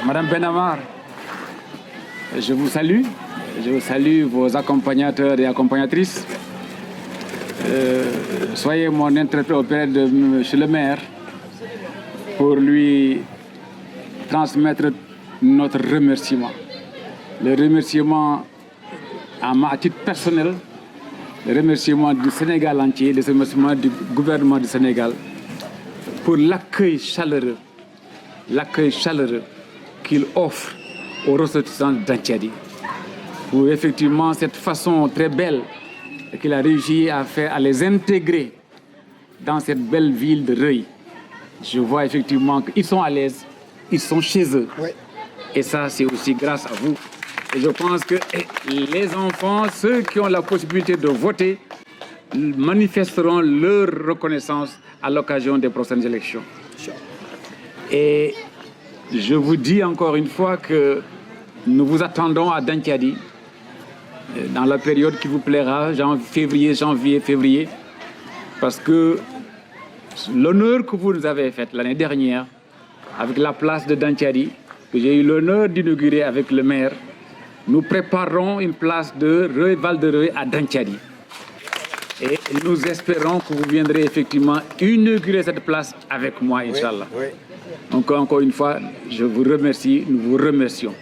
Madame Benamar, je vous salue. Je salue vos accompagnateurs et accompagnatrices. Soyez mon interprète auprès de monsieur le maire pour lui transmettre notre remerciement. Le remerciement à titre personnel, le remerciement du Sénégal entier, le remerciement du gouvernement du Sénégal pour l'accueil chaleureux qu'il offre aux ressortissants d'Anthiadi. Pour effectivement cette façon très belle qu'il a réussi à faire, à les intégrer dans cette belle ville de Reuil. Je vois effectivement qu'ils sont à l'aise, ils sont chez eux. Oui. Et ça, c'est aussi grâce à vous. Et je pense que les enfants, ceux qui ont la possibilité de voter, manifesteront leur reconnaissance à l'occasion des prochaines élections. Et je vous dis encore une fois que nous vous attendons à Danthiadi dans la période qui vous plaira, janvier, février, parce que l'honneur que vous nous avez fait l'année dernière avec la place de Danthiadi, que j'ai eu l'honneur d'inaugurer avec le maire, nous préparons une place de Val de Reuil à Danthiadi. Et nous espérons que vous viendrez effectivement inaugurer cette place avec moi, Inch'Allah. Oui, oui. Donc encore une fois, je vous remercie, nous vous remercions.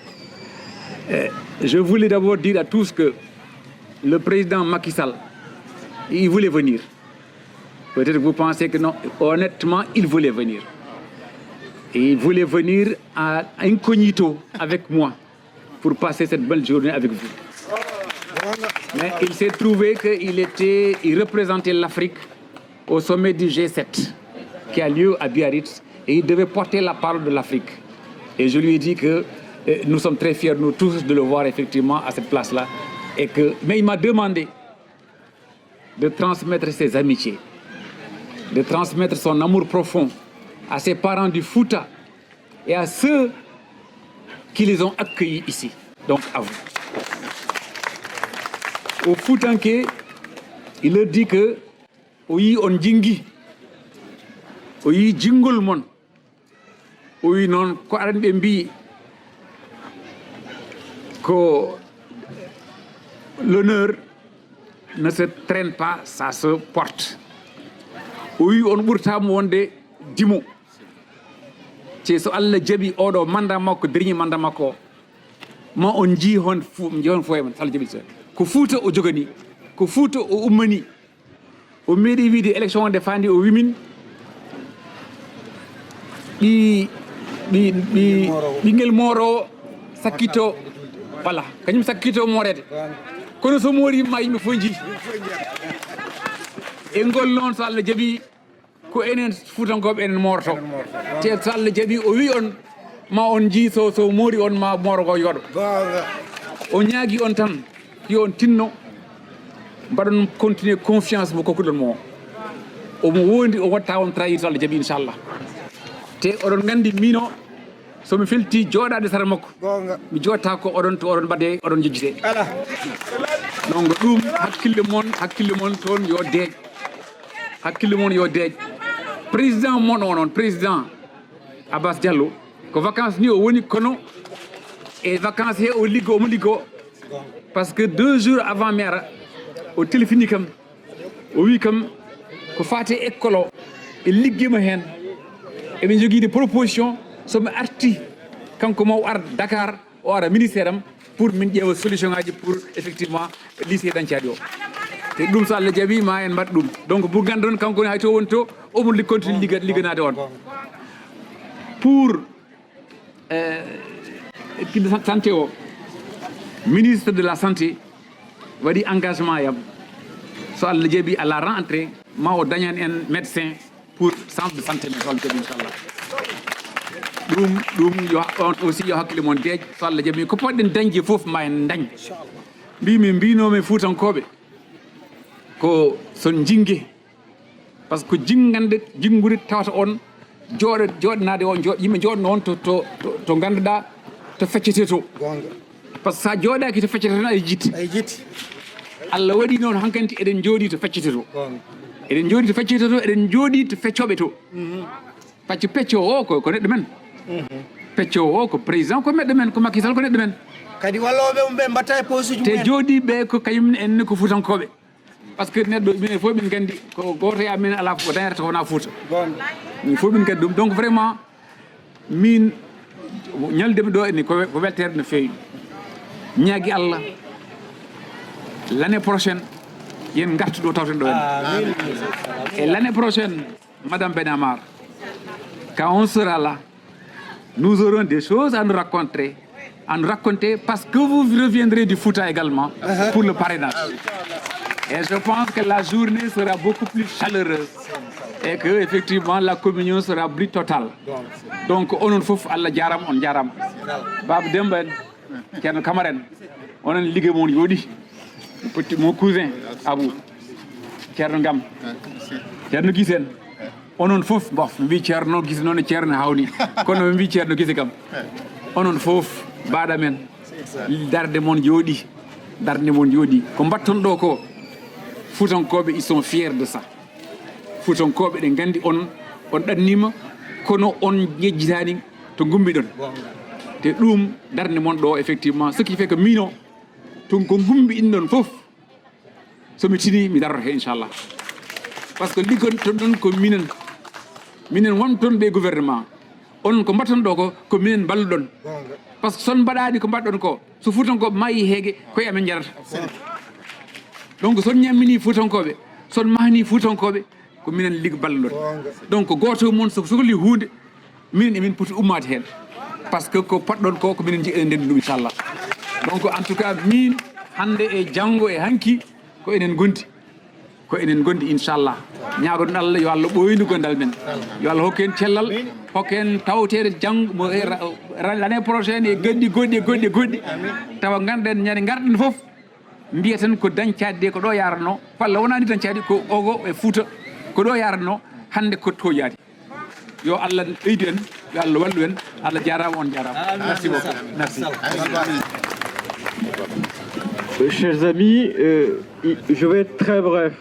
Je voulais d'abord dire à tous que le président Macky Sall, il voulait venir. Peut-être que vous pensez que non, honnêtement, il voulait venir. Et il voulait venir à incognito avec moi pour passer cette belle journée avec vous. Mais il s'est trouvé qu'il représentait l'Afrique au sommet du G7 qui a lieu à Biarritz et il devait porter la parole de l'Afrique. Et je lui ai dit que nous sommes très fiers, nous tous, de le voir effectivement à cette place-là. Mais il m'a demandé de transmettre ses amitiés, de transmettre son amour profond à ses parents du Fouta et à ceux qui les ont accueillis ici. Donc à vous. Au Foutanké, il leur dit que oui, on jingi, oui, jingol mon, oui, non, ko aran be mbi ko l'honneur ne se traîne pas, ça se porte. Oui, on ɓurtamo wonde dimo ce so Allah jaɓi oɗo manda makko dernier manda makko ma on jii hon fo e man so Allah jaɓi ko Fouta o jogani, ko Fouta o ummani, o meeɗi wiide élection o defandi o wimin ɓinguel mooro sakkito, voilà, kañum sakkito moorede, kono so moori ma yimɓe fof jii. E ngol noon so Allah jaɓi ko enen Fuutankoɓe enen moorto te so Allah jaɓi o wi on ma on jii so moori on ma mooro ko yoɗo. O ñaagui on tan yo on tinno mbaɗon continuer confiance mo kokkuɗon mo omo wondi o watta on trahir so Allah jaɓi inchallah. Te oɗon gandi mino somi felti jooɗade sara makko mi jotta ko oɗon to oɗon mbadde oɗon jejjite. Donc ɗum hakkille mon toon yo deej, hakkille mon yo deej. Président mon o noon président Abbas Diallo ko vacances ni o woni kono e vacances he o liggo omo liggo parce que 2 jours avant mi ara o téléphoni kam o wi kam ko fate école o e liggima hen eɓe jogui des propositions somi arti kanko mo ar Dakar o ara ministère am pour min ƴeewa solution ngaji pour effectivement lycée Danthiadi o. te ɗum so Allah jaɓi ma en mbaɗ ɗum. Donc pour gandon kanko hay to woni to omo continue ligganade on. Pour santé o, ministre de la santé waɗi engagement yam so Allah jaɓi à la rentrée ma o dañan en médecin pour centre de santé so Allah jaɓi inchallah. ɗum on aussi yo hakkille mon deej so Allah jaɓi ko poɗɗen dañde fof ma en dañ. mbimi mbinomi fuutankoɓe ko son jingue par ce que jingude tawata on jooɗanade on yimɓe jooɗno on to ganduɗa to feccete to par ce que sa jooɗaki to feccete tan aɗa jitti Allah waɗi noon hankanti eɗen jooɗi to feccete to eɗen jooɗi to feccete to eɗen jooɗi to feccoɓe to pacci peccowo o ko neɗɗo men peccowo o ko président ko neɗɗo men ko Macky Sall ko neɗɗo men kadi walloɓe ɓe mbatta e poste te jooɗiɓe ko kañum en ko fuutankoɓe par ce que neɗɗo minen fof min gandi ko goto ya min ala ko dañata wona Fouta min fof min gandi ɗum donc vraiment min ñaldemi ɗo ene ko weltere no feewi ñaagui Allah l'année prochaine yen gartu ɗo tawten ɗo en et l'année prochaine madame Benamar quand on sera là nous aurons des choses à nous raconter parce que vous reviendrez du Fouta également pour le parrainage. Et je pense que la journée sera beaucoup plus chaleureuse et que effectivement la communion sera plus totale. Donc onon fof Allah jaram on jaram. Baba Demba Thierno Camara onon ligue mon yodi petit mon cousin Abou Thierno Ngam Thierno Gisen onon fof bof mbi Thierno Gis non Thierno hawni kono mbi Thierno Gise kam onon fof baɗa men darde mon jooɗi ko mbatton ɗo ko Fuutankoɓe ils sont fiers de ça Fuutankoɓe ɗe gandi on ɗannima kono on jejjitani to gumbiɗon te ɗum darde mon ɗo effectivement ce qui fait que mino to ko gumbi inɗon fof somi tini mi darroto he inchallah par ce que liggon ton ɗon ko minen wonton ɓe gouvernement on ko mbatton ɗo ko minen balluɗon par ce que son mbaɗani ko mbaɗɗon ko so Fuutankoɓe mayi heege koye amen jarata donc son ñammini Fuutankoɓe son mahni Fuutankoɓe ko minen liggo balluɗon donc goto moon so sohli hunde minen emin poti ummade hen par ce que ko poɗɗon ko minen jiiɗen ndendi ɗum inchallah donc en tout cas min hande e janggo e hanki ko enen gondi inchallah ñagoɗon Allah yo Allah ɓoynu gondal men yo Allah hokken cellal hokken tawtede janggo l'année prochaine e goɗɗi tawa ganduɗen ñande garɗen foof mbiyeten ko dañcade ko ɗo yaratno walla wonani dañcade ko ogo e Fouta ko ɗo yaratno hande ko to yaadi yo Allah ɓeydu en yo Allah wallu en Allah jarama on jarama merci beaucoup merci. Chers amis, je vais être très bref.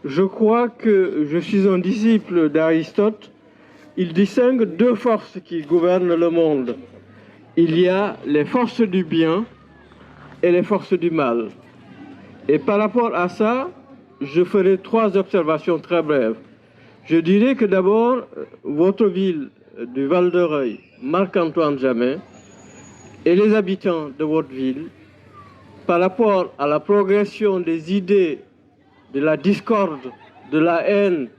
Je crois que je suis un disciple d'Aristote. Il distingue deux forces qui gouvernent le monde. Il y a les forces du bien et les forces du mal. Et par rapport à ça, je ferai trois observations très brèves. Je dirais que d'abord, votre ville du Val-de-Reuil, Marc-Antoine Jamin, et les habitants de votre ville, par rapport à la progression des idées, de la discorde, de la haine,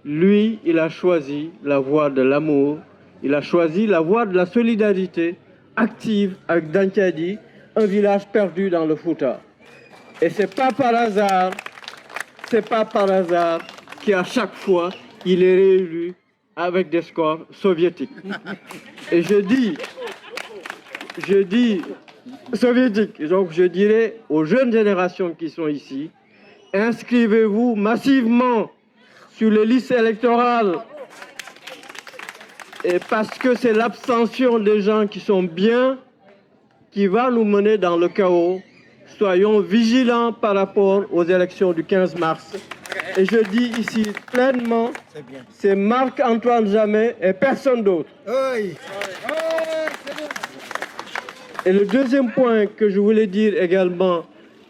lui, il a choisi la voie de l'amour, il a choisi la voie de la solidarité active avec Dantiadi, un village perdu dans le Fouta. Et c'est pas par hasard qu'à chaque fois, il est réélu avec des scores soviétiques. Et je dis soviétiques. Donc je dirais aux jeunes générations qui sont ici, inscrivez-vous massivement sur les listes électorales. Et parce que c'est l'abstention des gens qui sont bien qui va nous mener dans le chaos. Soyons vigilants par rapport aux élections du 15 mars. Et je dis ici pleinement, c'est Marc-Antoine Jamin et personne d'autre. Et le deuxième point que je voulais dire également,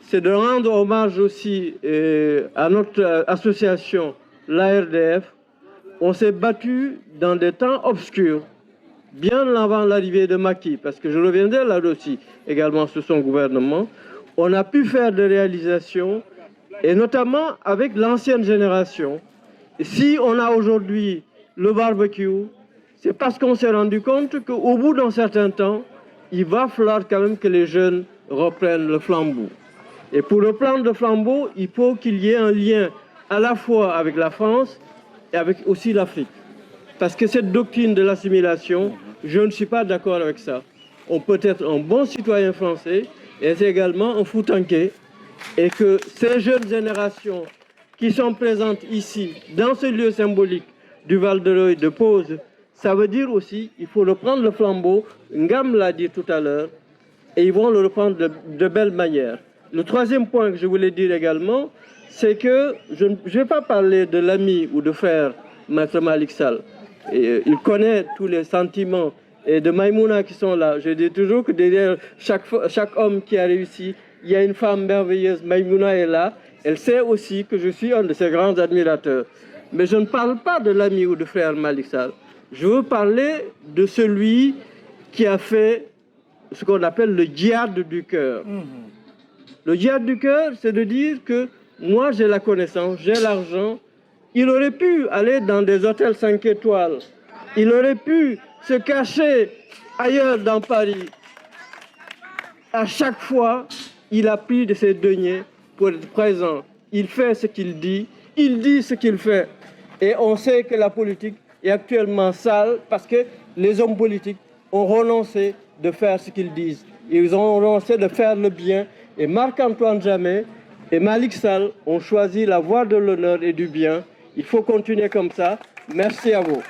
c'est de rendre hommage aussi à notre association, l'ARDF. On s'est battu dans des temps obscurs, bien avant l'arrivée de Macky, parce que je reviendrai là-dessus également sur son gouvernement. On a pu faire des réalisations, et notamment avec l'ancienne génération. Et si on a aujourd'hui le barbecue, c'est parce qu'on s'est rendu compte qu'au bout d'un certain temps, il va falloir quand même que les jeunes reprennent le flambeau. Et pour reprendre le flambeau, il faut qu'il y ait un lien à la fois avec la France et avec aussi l'Afrique. Parce que cette doctrine de l'assimilation, je ne suis pas d'accord avec ça. On peut être un bon citoyen français et c'est également un Foutanké et que ces jeunes générations qui sont présentes ici, dans ce lieu symbolique du Val de Leuil de Pose, ça veut dire aussi qu'il faut reprendre le flambeau, Ngam l'a dit tout à l'heure, et ils vont le reprendre de belle manière. Le troisième point que je voulais dire également, c'est que je ne vais pas parler de l'ami ou de frère Maître Malick Sall. Il connaît tous les sentiments et de Maïmouna qui sont là. Je dis toujours que derrière chaque homme qui a réussi, il y a une femme merveilleuse. Maïmouna est là. Elle sait aussi que je suis un de ses grands admirateurs. Mais je ne parle pas de l'ami ou de frère Malick Sall. Je veux parler de celui qui a fait ce qu'on appelle le djihad du cœur. Le djihad du cœur, c'est de dire que moi j'ai la connaissance, j'ai l'argent. Il aurait pu aller dans des hôtels 5 étoiles. Il aurait pu se cacher ailleurs dans Paris. À chaque fois, il a pris de ses deniers pour être présent. Il fait ce qu'il dit ce qu'il fait. Et on sait que la politique est actuellement sale parce que les hommes politiques ont renoncé de faire ce qu'ils disent. Ils ont renoncé de faire le bien. Et Marc-Antoine Jammet et Malick Sall ont choisi la voie de l'honneur et du bien. Il faut continuer comme ça. Merci à vous.